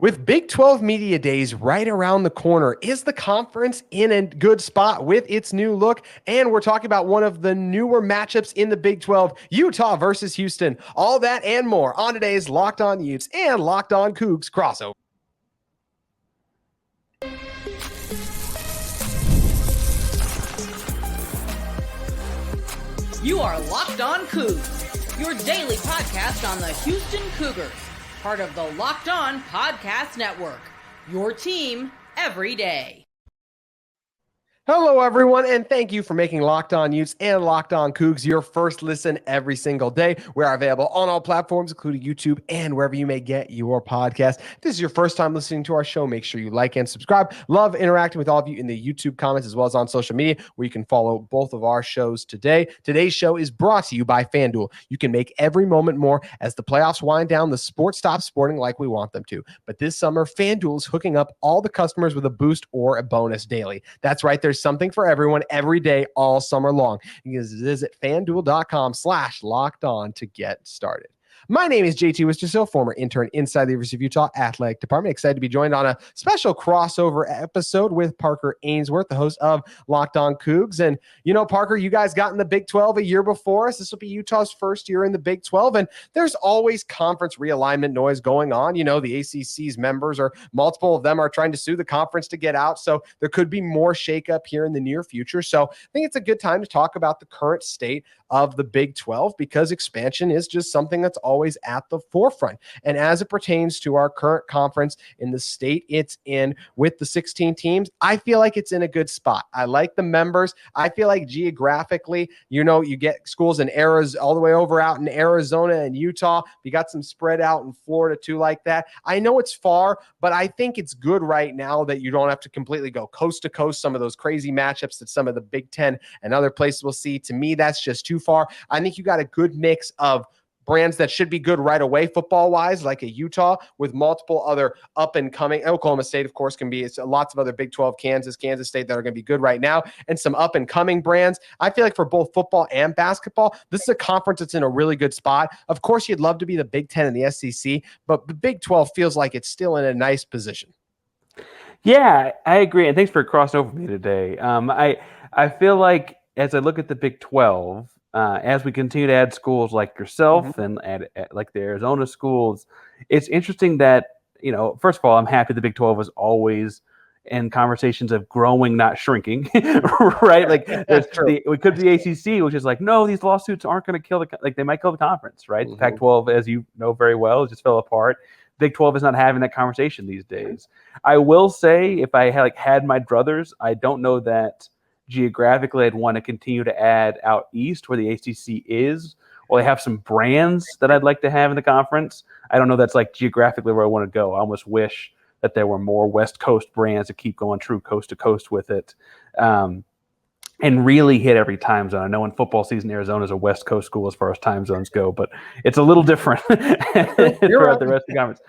With Big 12 Media Days right around the corner, is the conference in a good spot with its new look? And we're talking about one of the newer matchups in the Big 12, Utah versus Houston. All that and more on today's Locked On Utes and Locked On Coogs crossover. You are Locked On Coogs, your daily podcast on the Houston Cougars. Part of the Locked On Podcast Network, your team every day. Hello, everyone, and thank you for making Locked On Utes and Locked On Coogs your first listen every single day. We are available on all platforms, including YouTube and wherever you may get your podcast. If this is your first time listening to our show, make sure you like and subscribe. Love interacting with all of you in the YouTube comments as well as on social media, where you can follow both of our shows today. Today's show is brought to you by FanDuel. You can make every moment more as the playoffs wind down. The sport stops sporting like we want them to. But this summer, FanDuel is hooking up all the customers with a boost or a bonus daily. That's right. There's something for everyone every day, all summer long. You can visit FanDuel.com/lockedon to get started. My name is JT Wistrcill, former intern inside the University of Utah Athletic Department. Excited to be joined on a special crossover episode with Parker Ainsworth, the host of Locked On Coogs. And, you know, Parker, you guys got in the Big 12 a year before us. This will be Utah's first year in the Big 12. And there's always conference realignment noise going on. You know, the ACC's members, or multiple of them, are trying to sue the conference to get out. So there could be more shakeup here in the near future. So I think it's a good time to talk about the current state of the Big 12, because expansion is just something that's always at the forefront. And as it pertains to our current conference in the state it's in with the 16 teams, I feel like it's in a good spot. I like the members. I feel like geographically, you know, you get schools in Arizona, all the way over out in Arizona and Utah. You got some spread out in Florida too, like that. I know it's far, but I think it's good right now that you don't have to completely go coast to coast. Some of those crazy matchups that some of the Big Ten and other places will see, to me, that's just too far. I think you got a good mix of brands that should be good right away football-wise, like a Utah, with multiple other up-and-coming. Oklahoma State, of course, can be. It's lots of other Big 12, Kansas State, that are going to be good right now, and some up-and-coming brands. I feel like for both football and basketball, this is a conference that's in a really good spot. Of course, you'd love to be the Big 10 and the SEC, but the Big 12 feels like it's still in a nice position. Yeah, I agree, and thanks for crossing over me today. I feel like as I look at the Big 12, as we continue to add schools like yourself and add like the Arizona schools, it's interesting that, you know, first of all, I'm happy the Big 12 is always in conversations of growing, not shrinking, right? Like we could be ACC, which is like, no, these lawsuits aren't going to kill they might kill the conference, right? The Pac-12, as you know very well, just fell apart. Big 12 is not having that conversation these days. I will say, if I had my druthers, I don't know that geographically I'd want to continue to add out east where the ACC is, or they have some brands that I'd like to have in the conference. I don't know that's like geographically where I want to go. I almost wish that there were more West Coast brands to keep going true coast to coast with it, and really hit every time zone. I know in football season, Arizona is a West Coast school as far as time zones go, but it's a little different throughout the rest of the conference.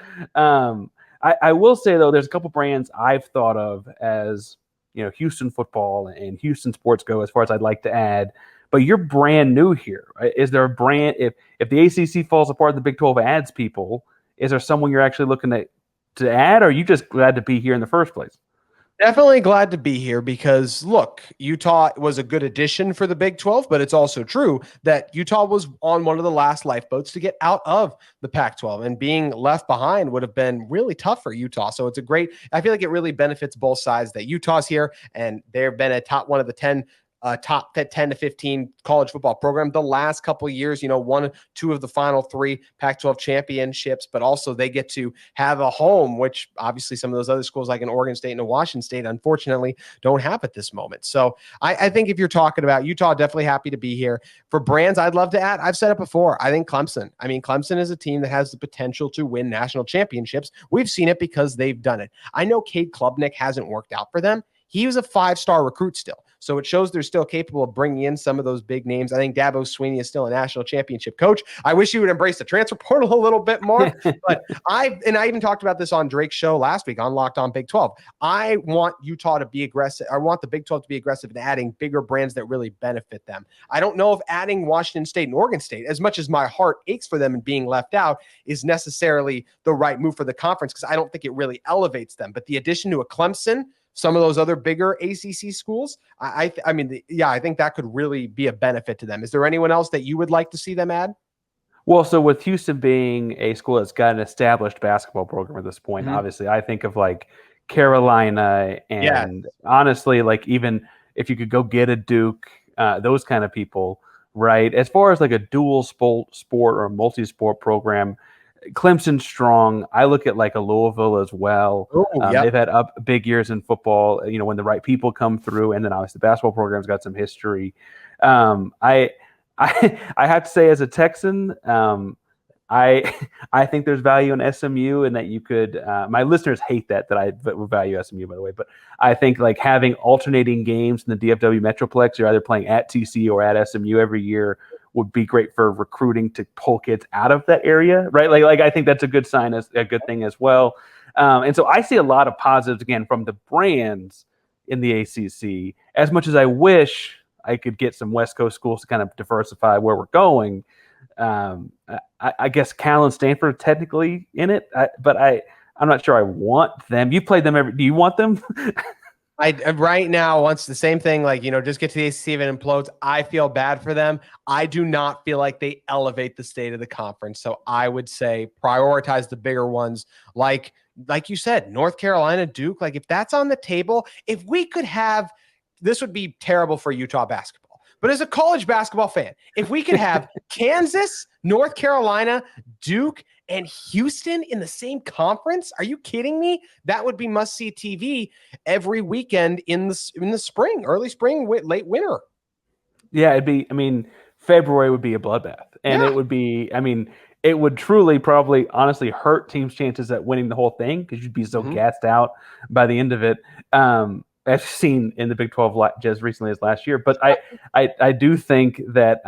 I will say, though, there's a couple brands I've thought of as, you know, Houston football and Houston sports go as far as I'd like to add. But you're brand new here, right? Is there a brand, if the ACC falls apart, the Big 12 adds people, is there someone you're actually looking to add, or are you just glad to be here in the first place? Definitely glad to be here because, look, Utah was a good addition for the Big 12, but it's also true that Utah was on one of the last lifeboats to get out of the Pac-12, and being left behind would have been really tough for Utah. So it's I feel like it really benefits both sides that Utah's here, and they've been one of the 10 top 10 to 15 college football program the last couple of years, you know, 1 or 2 of the final 3 Pac-12 championships, but also they get to have a home, which obviously some of those other schools like an Oregon State and a Washington State, unfortunately, don't have at this moment. So I think if you're talking about Utah, definitely happy to be here. For brands I'd love to add, I've said it before, I think Clemson. I mean, Clemson is a team that has the potential to win national championships. We've seen it because they've done it. I know Cade Klubnik hasn't worked out for them. he was a 5-star recruit still. So it shows they're still capable of bringing in some of those big names. I think Dabo Swinney is still a national championship coach. I wish he would embrace the transfer portal a little bit more. But I even talked about this on Drake's show last week on Locked On Big 12. I want Utah to be aggressive. I want the Big 12 to be aggressive in adding bigger brands that really benefit them. I don't know if adding Washington State and Oregon State, as much as my heart aches for them and being left out, is necessarily the right move for the conference, because I don't think it really elevates them. But the addition to a Clemson, some of those other bigger ACC schools, I think that could really be a benefit to them. Is there anyone else that you would like to see them add? Well, so with Houston being a school that's got an established basketball program at this point, obviously, I think of like Carolina and honestly, like even if you could go get a Duke, those kind of people, right? As far as like a dual sport or a multi-sport program, Clemson's strong. I look at like a Louisville as well. They've had big years in football, when the right people come through, and then obviously the basketball program's got some history. I have to say, as a Texan, I think there's value in SMU, and that you could. My listeners hate that I value SMU, by the way, but I think like having alternating games in the DFW Metroplex, you're either playing at TC or at SMU every year, would be great for recruiting to pull kids out of that area, right? Like I think that's a good sign, as a good thing as well. And so I see a lot of positives again from the brands in the ACC. As much as I wish I could get some West Coast schools to kind of diversify where we're going, I guess Cal and Stanford are technically in it, but I'm not sure I want them. You played them do you want them? Right now, once the same thing, like, just get to the ACC and it implodes, I feel bad for them. I do not feel like they elevate the state of the conference. So I would say prioritize the bigger ones. Like you said, North Carolina, Duke, like if that's on the table, if we could have, this would be terrible for Utah basketball. But as a college basketball fan, if we could have Kansas, North Carolina, Duke, and Houston in the same conference, are you kidding me? That would be must-see TV every weekend in the spring, early spring, late winter. Yeah, February would be a bloodbath. And it would be, it would truly probably honestly hurt teams' chances at winning the whole thing, because you'd be so gassed out by the end of it. As seen in the Big 12 just recently as last year. But I do think that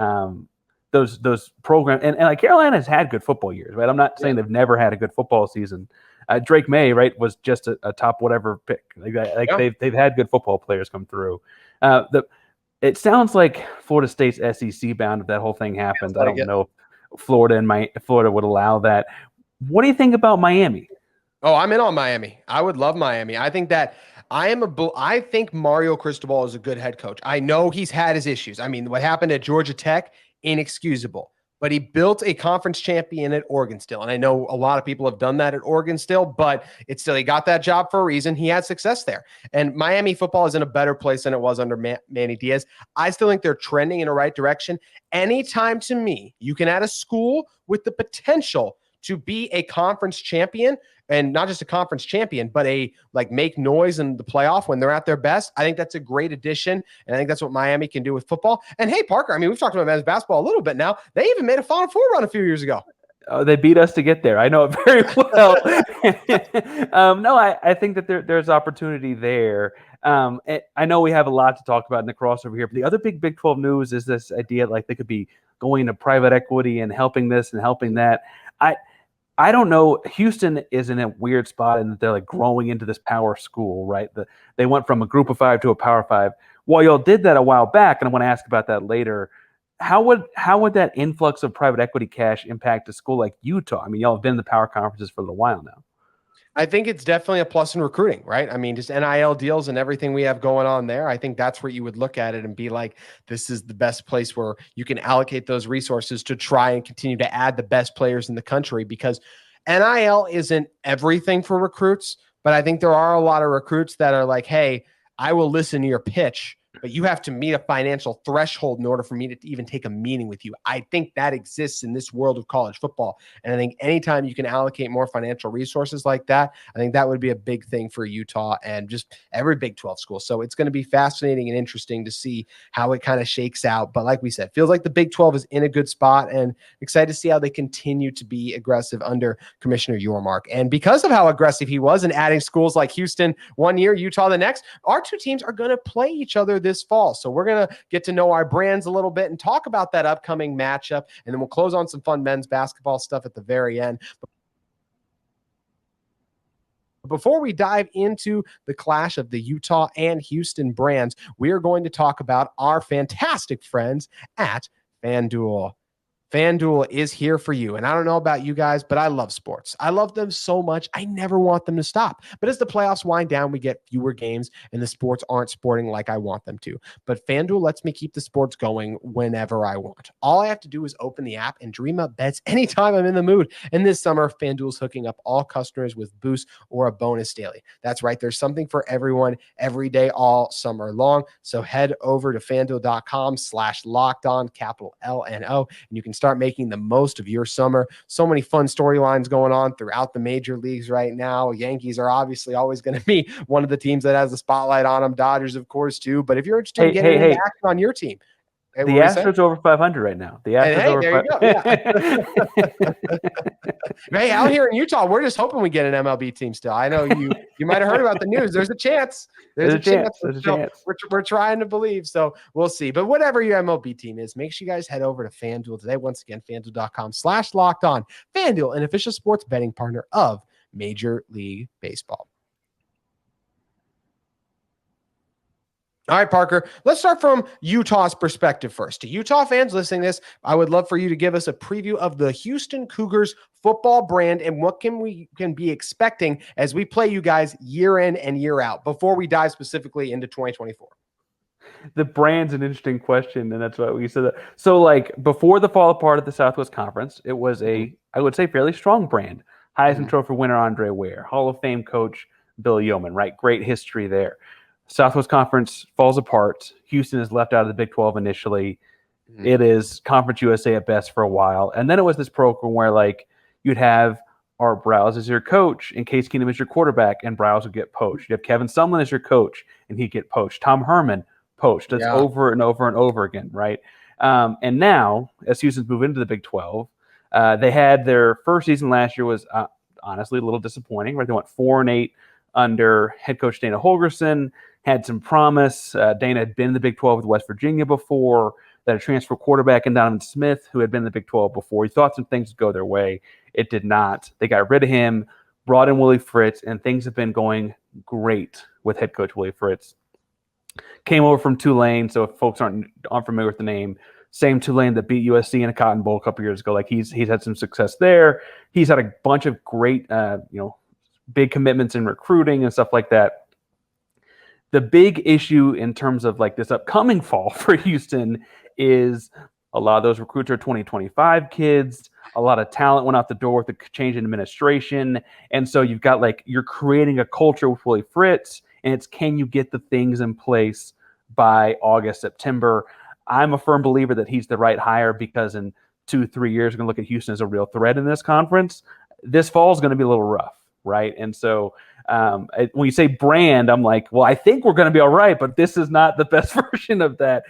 those programs, and like Carolina has had good football years, right? I'm not saying they've never had a good football season. Drake May, right, was just a top whatever pick. They've had good football players come through. It sounds like Florida State's SEC bound if that whole thing happens. I don't know if Florida would allow that. What do you think about Miami? Oh, I'm in on Miami. I would love Miami. I think that I think Mario Cristobal is a good head coach. I know he's had his issues. What happened at Georgia Tech, inexcusable. But he built a conference champion at Oregon still. And I know a lot of people have done that at Oregon still, but it's still, he got that job for a reason. He had success there. And Miami football is in a better place than it was under Manny Diaz. I still think they're trending in the right direction. Anytime, to me, you can add a school with the potential to be a conference champion, and not just a conference champion, but make noise in the playoff when they're at their best. I think that's a great addition. And I think that's what Miami can do with football. And hey, Parker, we've talked about men's basketball a little bit now. They even made a Final Four run a few years ago. Oh, they beat us to get there. I know it very well. No, I think that there's opportunity there. I know we have a lot to talk about in the crossover here, but the other big Big 12 news is this idea like they could be going into private equity and helping this and helping that. I don't know. Houston is in a weird spot in that they're like growing into this power school, right? They went from a group of 5 to a power 5. Well, y'all did that a while back, and I want to ask about that later. How would that influx of private equity cash impact a school like Utah? Y'all have been in the power conferences for a little while now. I think it's definitely a plus in recruiting, right? Just NIL deals and everything we have going on there. I think that's where you would look at it and be like, this is the best place where you can allocate those resources to try and continue to add the best players in the country, because NIL isn't everything for recruits, but I think there are a lot of recruits that are like, hey, I will listen to your pitch but you have to meet a financial threshold in order for me to even take a meeting with you. I think that exists in this world of college football. And I think anytime you can allocate more financial resources like that, I think that would be a big thing for Utah and just every Big 12 school. So it's going to be fascinating and interesting to see how it kind of shakes out. But like we said, feels like the Big 12 is in a good spot, and excited to see how they continue to be aggressive under Commissioner Yormark. And because of how aggressive he was in adding schools like Houston one year, Utah the next, our two teams are going to play each other this fall. So we're going to get to know our brands a little bit and talk about that upcoming matchup. And then we'll close on some fun men's basketball stuff at the very end. Before we dive into the clash of the Utah and Houston brands, we are going to talk about our fantastic friends at FanDuel. FanDuel is here for you. And I don't know about you guys, but I love sports. I love them so much. I never want them to stop. But as the playoffs wind down, we get fewer games and the sports aren't sporting like I want them to. But FanDuel lets me keep the sports going whenever I want. All I have to do is open the app and dream up bets anytime I'm in the mood. And this summer, FanDuel's hooking up all customers with boosts or a bonus daily. That's right. There's something for everyone every day, all summer long. So head over to FanDuel.com/lockedon, capital LNO, and you can start making the most of your summer. So many fun storylines going on throughout the major leagues right now. Yankees are obviously always going to be one of the teams that has the spotlight on them. Dodgers, of course, too. But if you're interested in getting into action on your team, the Astros over 500 right now. The Astros over 500. Yeah. Hey, out here in Utah, we're just hoping we get an MLB team still. I know you might have heard about the news. There's a chance. There's a chance. We're trying to believe. So we'll see. But whatever your MLB team is, make sure you guys head over to FanDuel today. Once again, FanDuel.com/lockedon. FanDuel, an official sports betting partner of Major League Baseball. All right, Parker, let's start from Utah's perspective first. To Utah fans listening to this, I would love for you to give us a preview of the Houston Cougars football brand and what we can be expecting as we play you guys year in and year out before we dive specifically into 2024. The brand's an interesting question, and that's why we said that. So, like, before the fall apart of the Southwest Conference, it was I would say, fairly strong brand. Heisman Trophy winner Andre Ware, Hall of Fame coach Bill Yeoman, right? Great history there. Southwest Conference falls apart. Houston is left out of the Big 12 initially. It is Conference USA at best for a while. And then it was this program where, like, you'd have Art Browse as your coach and Case Keenum as your quarterback, and Browse would get poached. You have Kevin Sumlin as your coach, and he'd get poached. Tom Herman poached. That's over and over and over again, right? And now, as Houston's moved into the Big 12, they had their first season last year was honestly a little disappointing, right? They went 4-8 under head coach Dana Holgorsen. Had some promise. Dana had been in the Big 12 with West Virginia before. That a transfer quarterback in Donovan Smith, who had been in the Big 12 before. He thought some things would go their way. It did not. They got rid of him, brought in Willie Fritz, and things have been going great with head coach Willie Fritz. Came over from Tulane, so if folks aren't familiar with the name, same Tulane that beat USC in a Cotton Bowl a couple years ago. Like he's had some success there. He's had a bunch of great, big commitments in recruiting and stuff like that. The big issue in terms of like this upcoming fall for Houston is a lot of those recruits are 2025 kids. A lot of talent went out the door with the change in administration. And so you've got you're creating a culture with Willie Fritz, and it's can you get the things in place by August, September? I'm a firm believer that he's the right hire because in 2-3 years, we're going to look at Houston as a real threat in this conference. This fall is going to be a little rough, right? And so when you say brand, I'm like, well, I think we're going to be all right, but this is not the best version of that.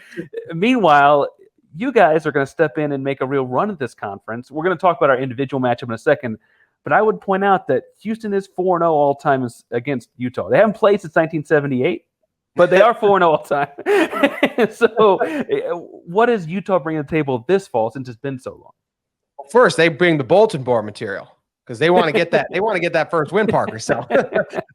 Meanwhile, you guys are going to step in and make a real run at this conference. We're going to talk about our individual matchup in a second, but I would point out that Houston is 4-0 all time against Utah. They haven't played since 1978, but they are 4-0 all time. So what does Utah bring to the table this fall since it's been so long? Well, first, they bring the bulletin board material. Because they want to get that, that first win, Parker. So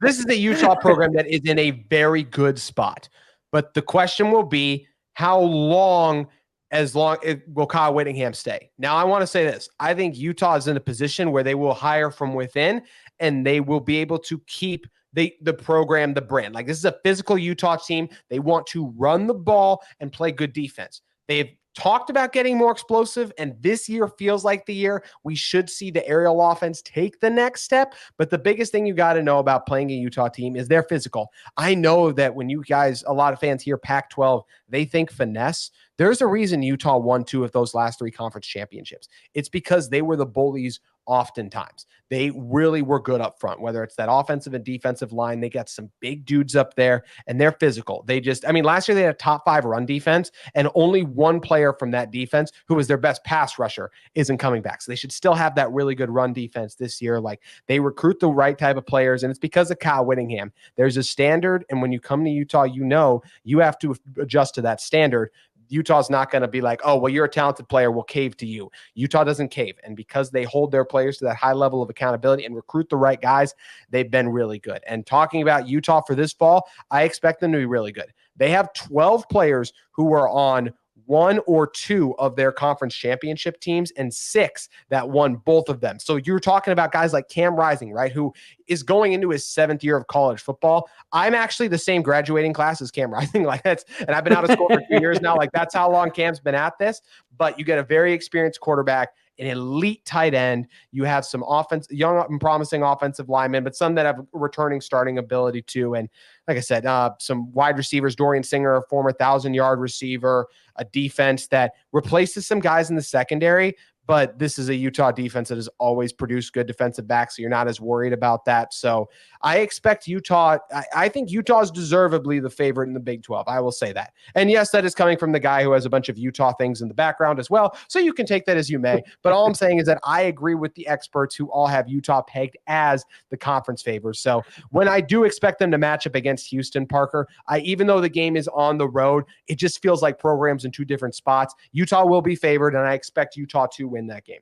this is the Utah program that is in a very good spot. But the question will be, how long will Kyle Whittingham stay? Now, I want to say this. I think Utah is in a position where they will hire from within, and they will be able to keep the program, the brand. Like, this is a physical Utah team. They want to run the ball and play good defense. They've talked about getting more explosive, and this year feels like the year we should see the aerial offense take the next step. But the biggest thing you got to know about playing a Utah team is they're physical. I know that when you guys, a lot of fans hear Pac-12, they think finesse. There's a reason Utah won 2 of those last 3 conference championships. It's because they were the bullies oftentimes. They really were good up front, whether it's that offensive and defensive line. They got some big dudes up there, and they're physical. Last year they had a top 5 run defense, and only one player from that defense, who was their best pass rusher, isn't coming back. So they should still have that really good run defense this year. Like, they recruit the right type of players, and it's because of Kyle Whittingham. There's a standard, and when you come to Utah, you have to adjust to that standard. Utah's not going to be like, oh, well, you're a talented player, we'll cave to you. Utah doesn't cave. And because they hold their players to that high level of accountability and recruit the right guys, they've been really good. And talking about Utah for this fall, I expect them to be really good. They have 12 players who are on 1 or 2 of their conference championship teams, and 6 that won both of them. So you're talking about guys like Cam Rising, right, who is going into his 7th year of college football. I'm actually the same graduating class as Cam Rising. And I've been out of school for 2 years now. Like, that's how long Cam's been at this. But you get a very experienced quarterback, an elite tight end. You have some young and promising offensive linemen, but some that have returning starting ability too. And like I said, some wide receivers, Dorian Singer, a former 1,000-yard receiver, a defense that replaces some guys in the secondary. But this is a Utah defense that has always produced good defensive backs, so you're not as worried about that. So I expect Utah. I think Utah is deservedly the favorite in the Big 12. I will say that. And yes, that is coming from the guy who has a bunch of Utah things in the background as well. So you can take that as you may. But all I'm saying is that I agree with the experts who all have Utah pegged as the conference favors. So when I do expect them to match up against Houston, Parker, even though the game is on the road, it just feels like programs in 2 different spots. Utah will be favored, and I expect Utah to win that game.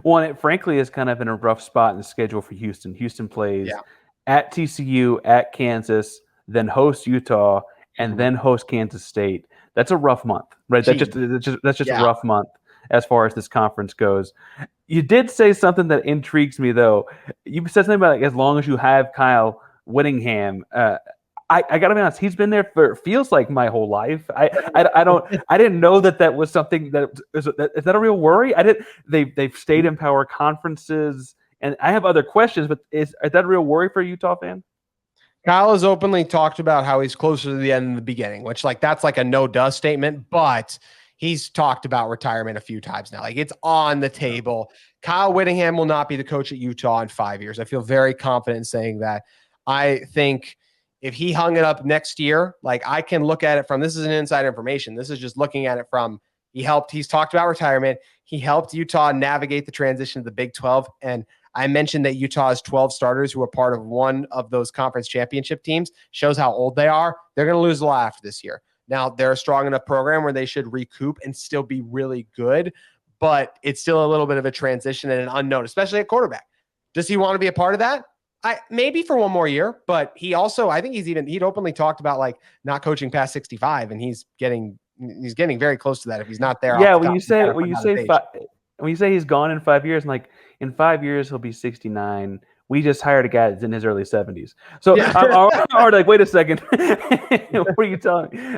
Well, it frankly is kind of in a rough spot in the schedule for Houston. Houston plays at TCU, at Kansas, then hosts Utah, and then hosts Kansas State. That's a rough month, right? That's just a rough month as far as this conference goes. You did say something that intrigues me, though. You said something about, like, as long as you have Kyle Whittingham. I got to be honest. He's been there for, feels like, my whole life. I didn't know that was something that is that a real worry? They've stayed in power conferences, and I have other questions. But is that a real worry for a Utah fan? Kyle has openly talked about how he's closer to the end than the beginning, which, like, that's like a no-duh statement. But he's talked about retirement a few times now. Like, it's on the table. Kyle Whittingham will not be the coach at Utah in 5 years. I feel very confident in saying that. I think if he hung it up next year, like, I can look at it from, this is an inside information. This is just looking at it from, he's talked about retirement. He helped Utah navigate the transition to the Big 12. And I mentioned that Utah has 12 starters who are part of one of those conference championship teams. Shows how old they are. They're going to lose a lot after this year. Now, they're a strong enough program where they should recoup and still be really good, but it's still a little bit of a transition and an unknown, especially at quarterback. Does he want to be a part of that? Maybe for one more year, but he also, I think he'd openly talked about, like, not coaching past 65, and he's getting very close to that if he's not there. Yeah, when you say he's gone in 5 years, and, like, in 5 years he'll be 69. We just hired a guy that's in his early 70s. So I'm like, wait a second, what are you telling me?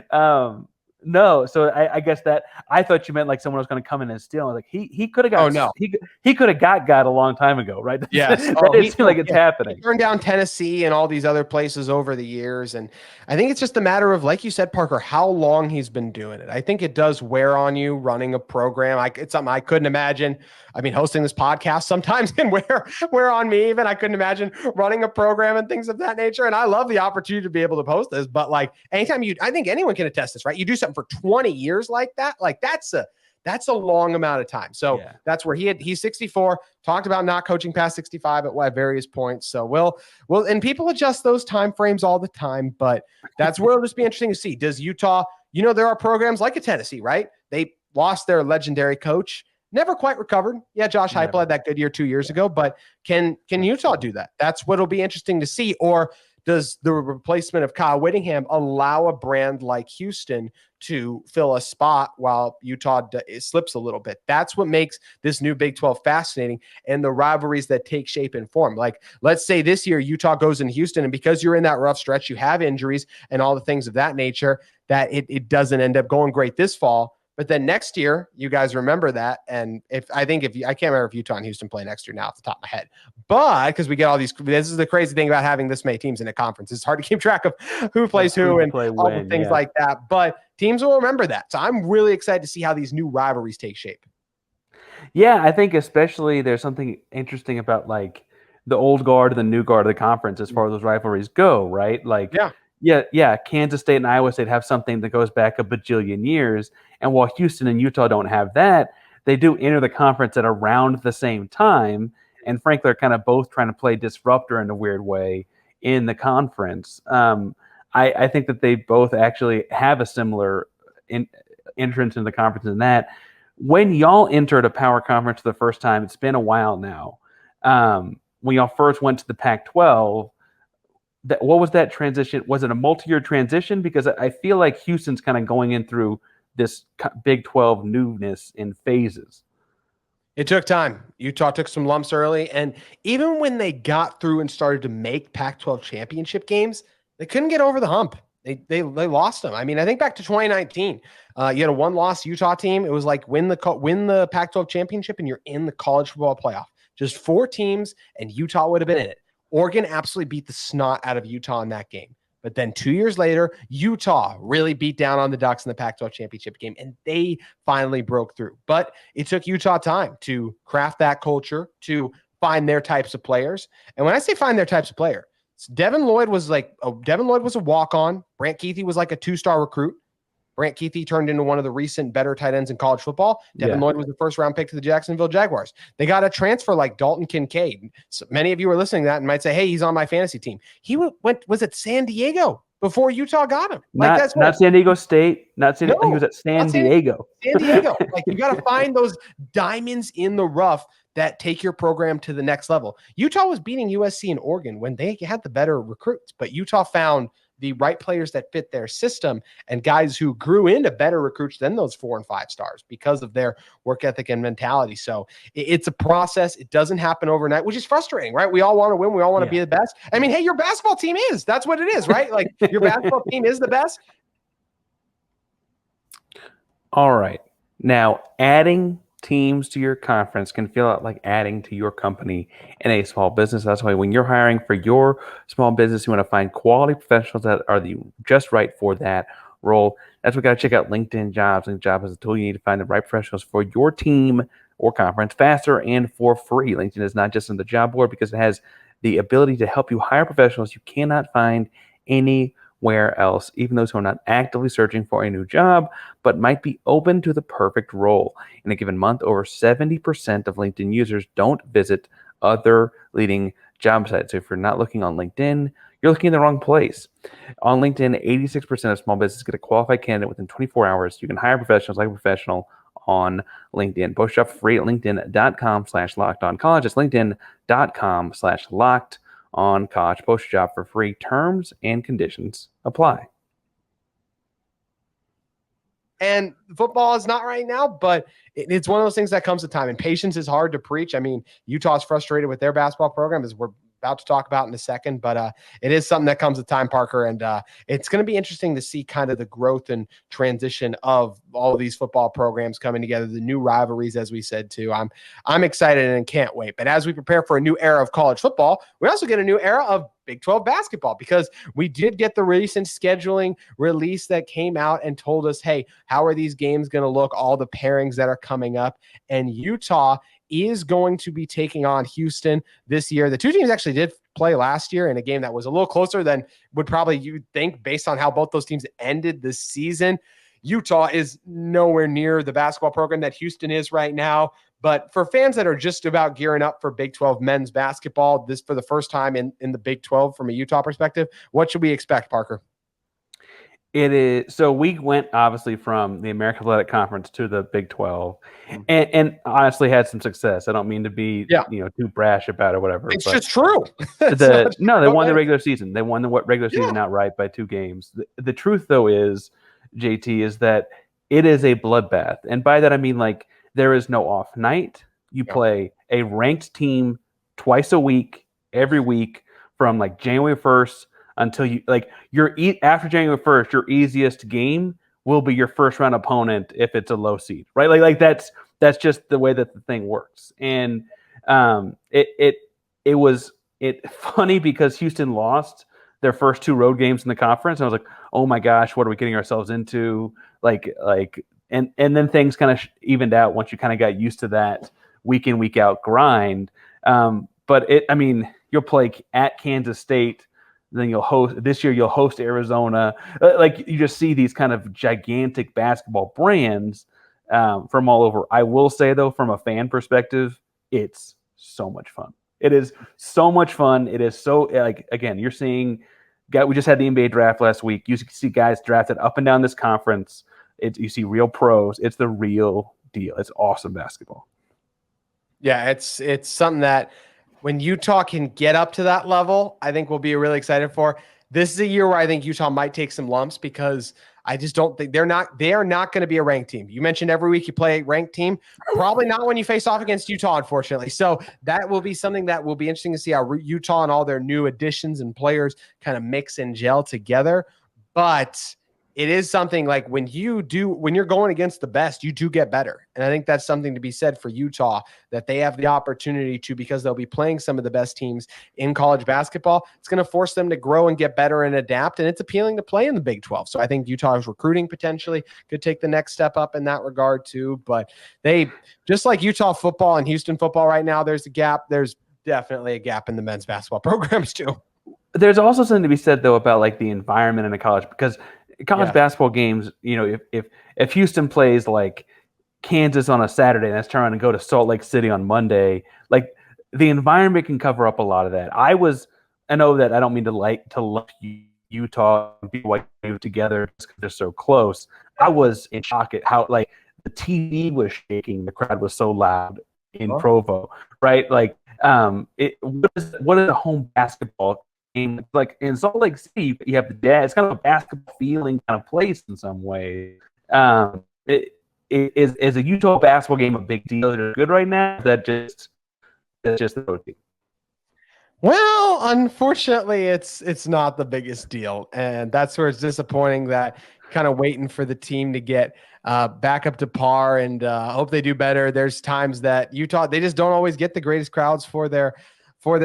No, so I guess that I thought you meant like someone was going to come in and steal. I was like, he could have got. Oh no, he could have got a long time ago, right? Yes, it seems like it's happening. He turned down Tennessee and all these other places over the years, and I think it's just a matter of, like you said, Parker, how long he's been doing it. I think it does wear on you running a program. It's something I couldn't imagine. I mean, hosting this podcast sometimes can wear on me. Even I couldn't imagine running a program and things of that nature. And I love the opportunity to be able to post this. But, like, anytime I think anyone can attest this, right? You do something for 20 years like that, like, that's a long amount of time. So that's where he's 64, talked about not coaching past 65 at various points. So we'll, and people adjust those time frames all the time, but that's where it'll just be interesting to see. Does Utah, there are programs like a Tennessee, right? They lost their legendary coach, never quite recovered. Yeah, Josh Heupel had that good year 2 years ago, but can Utah do that? That's what'll be interesting to see. Or does the replacement of Kyle Whittingham allow a brand like Houston to fill a spot while Utah slips a little bit? That's what makes this new Big 12 fascinating, and the rivalries that take shape and form. Like, let's say this year Utah goes in Houston, and because you're in that rough stretch, you have injuries and all the things of that nature, that it doesn't end up going great this fall. But then next year, you guys remember that. And I can't remember if Utah and Houston play next year now off the top of my head. But because we get all these, this is the crazy thing about having this many teams in a conference. It's hard to keep track of who plays who and all the things like that. But teams will remember that. So I'm really excited to see how these new rivalries take shape. Yeah, I think especially there's something interesting about like the old guard and the new guard of the conference as far as those rivalries go, right? Like, yeah, Kansas State and Iowa State have something that goes back a bajillion years. And while Houston and Utah don't have that, they do enter the conference at around the same time. And frankly, they're kind of both trying to play disruptor in a weird way in the conference. I think that they both actually have a similar entrance in the conference in that when y'all entered a power conference for the first time, it's been a while now. When y'all first went to the Pac-12, what was that transition? Was it a multi-year transition? Because I feel like Houston's kind of going in through this Big 12 newness in phases. It took time. Utah took some lumps early. And even when they got through and started to make Pac-12 championship games, they couldn't get over the hump. They lost them. I mean, I think back to 2019, you had a one-loss Utah team. It was like win the Pac-12 championship and you're in the college football playoff. Just 4 teams, and Utah would have been in it. Oregon absolutely beat the snot out of Utah in that game. But then 2 years later, Utah really beat down on the Ducks in the Pac-12 championship game, and they finally broke through. But it took Utah time to craft that culture, to find their types of players. And when I say find their types of player, Devin Lloyd was a walk-on. Brant Keithy was like a 2-star recruit. Brant Keithy turned into one of the recent better tight ends in college football. Devin Lloyd was the first-round pick to the Jacksonville Jaguars. They got a transfer like Dalton Kincaid. So many of you are listening to that and might say, hey, he's on my fantasy team. He was at San Diego before Utah got him. Not San Diego State. He was at San Diego. San Diego. Like, you got to find those diamonds in the rough that take your program to the next level. Utah was beating USC and Oregon when they had the better recruits, but Utah found the right players that fit their system and guys who grew into better recruits than those 4 and 5 stars because of their work ethic and mentality. So it's a process. It doesn't happen overnight, which is frustrating, right? We all want to win. We all want to be the best. I mean, hey, your basketball team is. That's what it is, right? Like, your basketball team is the best. All right. Now, adding teams to your conference can feel like adding to your company in a small business. That's why when you're hiring for your small business, you want to find quality professionals that are just right for that role. That's why we got to check out LinkedIn Jobs. LinkedIn Jobs is a tool you need to find the right professionals for your team or conference faster and for free. LinkedIn is not just on the job board because it has the ability to help you hire professionals you cannot find anywhere else, even those who are not actively searching for a new job, but might be open to the perfect role. In a given month, over 70% of LinkedIn users don't visit other leading job sites. So if you're not looking on LinkedIn, you're looking in the wrong place. On LinkedIn, 86% of small businesses get a qualified candidate within 24 hours. You can hire professionals like a professional on LinkedIn. Post job for free at linkedin.com/lockedoncollege. It's linkedin.com/lockedoncollege. Post your job for free. Terms and conditions apply. And football is not right now, but it's one of those things that comes with time. And patience is hard to preach. I mean, Utah's frustrated with their basketball program, as we're about to talk about in a second, but it is something that comes with time, Parker. And it's going to be interesting to see kind of the growth and transition of all of these football programs coming together, the new rivalries, as we said, too. I'm excited and can't wait. But as we prepare for a new era of college football, we also get a new era of Big 12 basketball, because we did get the recent scheduling release that came out and told us, hey, how are these games going to look, all the pairings that are coming up. And Utah is going to be taking on Houston this year. The two teams actually did play last year in a game that was a little closer than would probably you'd think based on how both those teams ended the season. Utah is nowhere near the basketball program that Houston is right now. But for fans that are just about gearing up for Big 12 men's basketball, this for the first time in the Big 12 from a Utah perspective, what should we expect, Parker? It is. So we went obviously from the American Athletic Conference to the Big 12 and honestly had some success. I don't mean to be, too brash about it or whatever. It's just true. They won the regular season. They won the regular season outright by 2 games. The truth though is, JT, is that it is a bloodbath. And by that, I mean, like, there is no off night. You play a ranked team twice a week, every week from like January 1st until after January 1st, your easiest game will be your first round opponent if it's a low seed, right? Like that's just the way that the thing works. And it was funny because Houston lost their first 2 road games in the conference. And I was like, oh my gosh, what are we getting ourselves into? And then things kind of evened out once you kind of got used to that week in, week out grind. But you'll play at Kansas State, then you'll host Arizona. Like you just see these kind of gigantic basketball brands from all over. I will say though, from a fan perspective, it's so much fun. It is so much fun. It is so again, you're seeing. We just had the NBA draft last week. You see guys drafted up and down this conference. You see real pros. It's the real deal. It's awesome basketball. Yeah, it's something that when Utah can get up to that level, I think we'll be really excited for. This is a year where I think Utah might take some lumps because I just don't think they are not going to be a ranked team. You mentioned every week you play a ranked team, probably not when you face off against Utah, unfortunately. So that will be something that will be interesting to see how Utah and all their new additions and players kind of mix and gel together. But it is something like when you're going against the best, you do get better. And I think that's something to be said for Utah, that they have the opportunity to, because they'll be playing some of the best teams in college basketball. It's going to force them to grow and get better and adapt. And it's appealing to play in the Big 12. So I think Utah's recruiting potentially could take the next step up in that regard too. But they, just like Utah football and Houston football right now, there's a gap. There's definitely a gap in the men's basketball programs too. There's also something to be said though about like the environment in the college, because college basketball games, if Houston plays like Kansas on a Saturday and that's turn around and go to Salt Lake City on Monday, like the environment can cover up a lot of that. I know that I don't mean to lump Utah and BYU together because they're so close. I was in shock at how like the TV was shaking, the crowd was so loud in Provo, right? Like what is a home basketball game like in Salt Lake City? You have the dad. It's kind of a basketball feeling kind of place in some way. Is a Utah basketball game a big deal? Is it good right now? That's just the road team. Well, unfortunately, it's not the biggest deal, and that's where it's disappointing that kind of waiting for the team to get back up to par, and hope they do better. There's times that Utah, they just don't always get the greatest crowds for their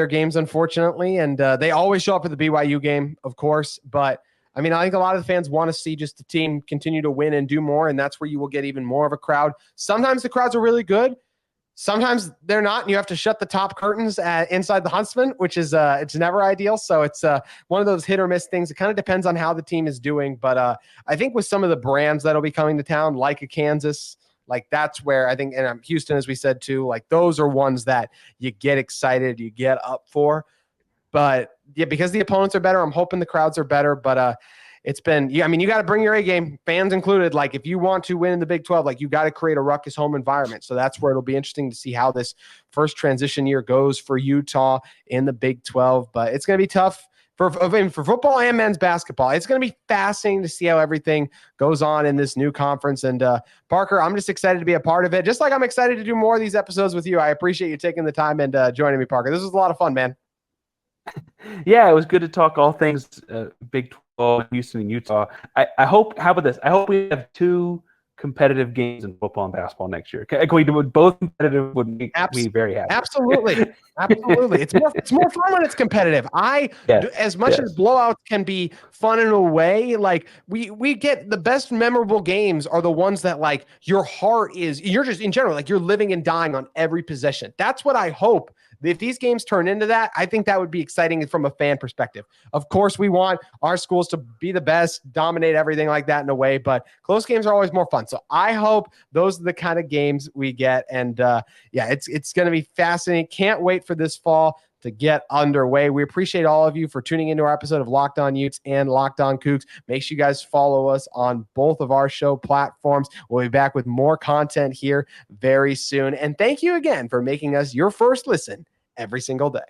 games, unfortunately, and they always show up for the BYU game, of course. But I mean, I think a lot of the fans want to see just the team continue to win and do more, and that's where you will get even more of a crowd. Sometimes the crowds are really good. Sometimes they're not, and you have to shut the top curtains inside the Huntsman, which is it's never ideal. So it's one of those hit or miss things. It kind of depends on how the team is doing. But I think with some of the brands that'll be coming to town, like a Kansas, like that's where I think, and Houston, as we said too, like those are ones that you get excited, you get up for. But yeah, because the opponents are better, I'm hoping the crowds are better. But it's been, you got to bring your A game, fans included. Like if you want to win in the Big 12, like you got to create a ruckus home environment. So that's where it'll be interesting to see how this first transition year goes for Utah in the Big 12. But it's going to be tough for football and men's basketball. It's going to be fascinating to see how everything goes on in this new conference. And Parker, I'm just excited to be a part of it. Just like I'm excited to do more of these episodes with you. I appreciate you taking the time and joining me, Parker. This was a lot of fun, man. Yeah, it was good to talk all things Big 12, Houston, and Utah. I hope. How about this? I hope we have 2 competitive games in football and basketball next year. Can we do both competitive? Would make me very happy. Absolutely. It's more fun when it's competitive. As much as blowouts can be fun in a way, like we get the best memorable games are the ones that like your heart is. You're just in general like you're living and dying on every possession. That's what I hope. If these games turn into that, I think that would be exciting from a fan perspective. Of course, we want our schools to be the best, dominate everything like that in a way, but close games are always more fun. So I hope those are the kind of games we get. And it's going to be fascinating. Can't wait for this fall to get underway. We appreciate all of you for tuning into our episode of Locked On Utes and Locked On Coogs. Make sure you guys follow us on both of our show platforms. We'll be back with more content here very soon. And thank you again for making us your first listen every single day.